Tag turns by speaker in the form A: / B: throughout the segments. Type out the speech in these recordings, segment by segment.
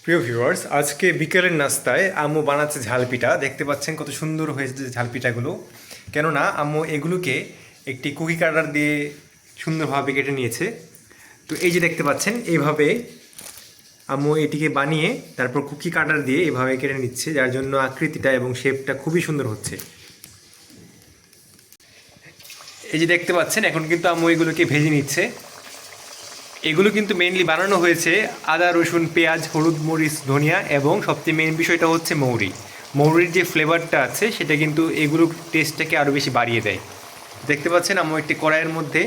A: প্রিয় ভিউয়ার্স, আজকে বিকেলের নাস্তায় আম্মু বানাচ্ছে ঝাল পিঠা। দেখতে পাচ্ছেন কত সুন্দর হয়েছে ঝাল পিঠাগুলো। কেননা আম্মু এগুলোকে একটি কুকি কাটার দিয়ে সুন্দরভাবে কেটে নিয়েছে। তো এই যে দেখতে পাচ্ছেন এইভাবে আম্মু এটিকে বানিয়ে তারপর কুকি কাটার দিয়ে এভাবে কেটে নিচ্ছে, যার জন্য আকৃতিটা এবং শেপটা খুবই সুন্দর হচ্ছে। এই যে দেখতে পাচ্ছেন এখন কিন্তু আম্মু এগুলোকে ভেজে নিচ্ছে। এগুলো কিন্তু মেইনলি বানানো হয়েছে আদা, রসুন, পেঁয়াজ, হলুদ, মরিচ, ধনিয়া এবং সবচেয়ে মেইন বিষয়টা হচ্ছে মৌরির যে ফ্লেভারটা আছে সেটা কিন্তু এগুলোর টেস্টটাকে আরও বেশি বাড়িয়ে দেয়। দেখতে পাচ্ছেন আম্মু একটি কড়াইয়ের মধ্যে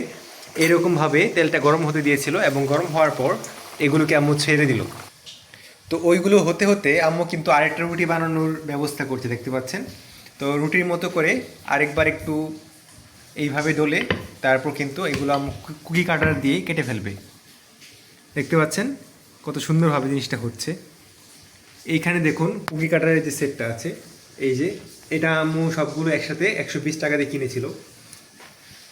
A: এরকমভাবে তেলটা গরম হতে দিয়েছিল এবং গরম হওয়ার পর এগুলোকে আম্মু ছেড়ে দিল। তো ওইগুলো হতে হতে আম্মু কিন্তু আরেকটা রুটি বানানোর ব্যবস্থা করছে, দেখতে পাচ্ছেন। তো রুটির মতো করে আরেকবার একটু এইভাবে ডলে তারপর কিন্তু এগুলো আম্মু কুকি কাটার দিয়ে কেটে ফেলবে। দেখতে পাচ্ছেন কত সুন্দরভাবে জিনিসটা হচ্ছে। এইখানে দেখুন কুকি কাটারের যে সেটটা আছে, এই যে এটা আম্মু সবগুলো একসাথে 120 টাকা দিয়ে কিনেছিল।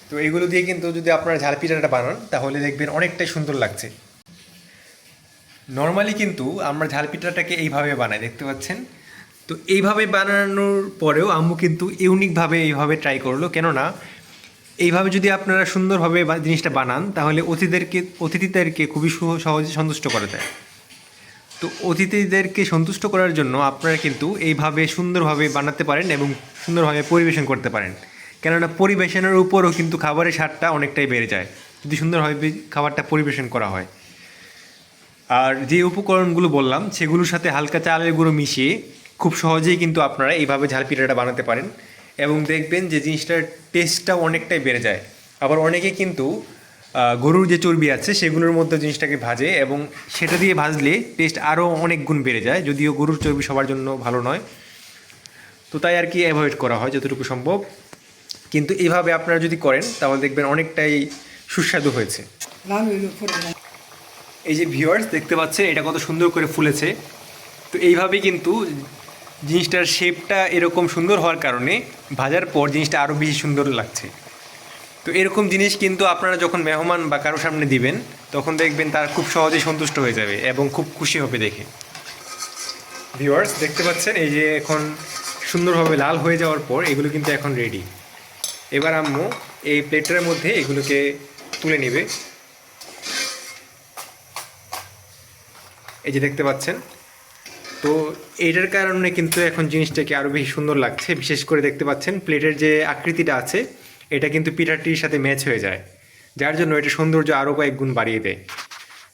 A: তো এগুলো দিয়ে কিন্তু যদি আপনারা ঝাল পিঠাটা বানান তাহলে দেখবেন অনেকটাই সুন্দর লাগছে। নর্মালি কিন্তু আমরা ঝাল পিঠাটাকে এইভাবে বানাই, দেখতে পাচ্ছেন। তো এইভাবে বানানোর পরেও আম্মু কিন্তু ইউনিকভাবে এইভাবে ট্রাই করলো। কেননা এইভাবে যদি আপনারা সুন্দরভাবে জিনিসটা বানান তাহলে অতিথিদেরকে খুবই সহজে সন্তুষ্ট করা যায়। তো অতিথিদেরকে সন্তুষ্ট করার জন্য আপনারা কিন্তু এইভাবে সুন্দরভাবে বানাতে পারেন এবং সুন্দরভাবে পরিবেশন করতে পারেন। কেননা পরিবেশনের উপরও কিন্তু খাবারের স্বাদটা অনেকটাই বেড়ে যায় যদি সুন্দরভাবে খাবারটা পরিবেশন করা হয়। আর যে উপকরণগুলো বললাম সেগুলোর সাথে হালকা চালের গুঁড়ো মিশিয়ে খুব সহজেই কিন্তু আপনারা এইভাবে ঝাল পিঠাটা বানাতে পারেন এবং দেখবেন যে জিনিসটার টেস্টটাও অনেকটাই বেড়ে যায়। আবার অনেকে কিন্তু গরুর যে চর্বি আছে সেগুলোর মধ্যে জিনিসটাকে ভাজে এবং সেটা দিয়ে ভাজলে টেস্ট আরও অনেক গুণ বেড়ে যায়, যদিও গরুর চর্বি সবার জন্য ভালো নয়। তো তাই আর কি অ্যাভয়েড করা হয় যতটুকু সম্ভব। কিন্তু এইভাবে আপনারা যদি করেন তাহলে দেখবেন অনেকটাই সুস্বাদু হয়েছে। এই যে ভিউয়ার্স দেখতে পাচ্ছেন এটা কত সুন্দর করে ফুলেছে। তো এইভাবেই কিন্তু জিনিসটার শেপটা এরকম সুন্দর হওয়ার কারণে ভাজার পর জিনিসটা আরও বেশি সুন্দর লাগছে। তো এরকম জিনিস কিন্তু আপনারা যখন মেহমান বা কারো সামনে দিবেন তখন দেখবেন তারা খুব সহজেই সন্তুষ্ট হয়ে যাবে এবং খুব খুশি হবে দেখে। ভিউয়ার্স দেখতে পাচ্ছেন এই যে এখন সুন্দরভাবে লাল হয়ে যাওয়ার পর এগুলো কিন্তু এখন রেডি। এবার আম্মু এই প্লেটের মধ্যে এগুলোকে তুলে নেবে। এই যে দেখতে পাচ্ছেন। তো এইটার কারণে কিন্তু এখন জিনিসটাকে আরও বেশি সুন্দর লাগছে। বিশেষ করে দেখতে পাচ্ছেন প্লেটের যে আকৃতিটা আছে এটা কিন্তু পিঠাটির সাথে ম্যাচ হয়ে যায়, যার জন্য এটা সৌন্দর্য আরও কয়েক গুণ বাড়িয়ে দেয়।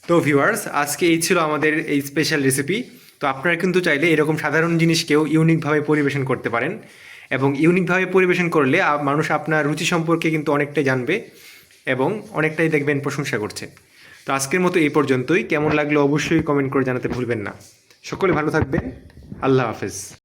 A: তো ভিউয়ার্স আজকে এই ছিল আমাদের এই স্পেশাল রেসিপি। তো আপনারা কিন্তু চাইলে এরকম সাধারণ জিনিসকেও ইউনিকভাবে পরিবেশন করতে পারেন এবং ইউনিকভাবে পরিবেশন করলে মানুষ আপনার রুচি সম্পর্কে কিন্তু অনেকটাই জানবে এবং অনেকটাই দেখবেন প্রশংসা করছে। তো আজকের মতো এই পর্যন্তই। কেমন লাগলো অবশ্যই কমেন্ট করে জানাতে ভুলবেন না। সকলে ভালো থাকবেন। আল্লাহ হাফেজ।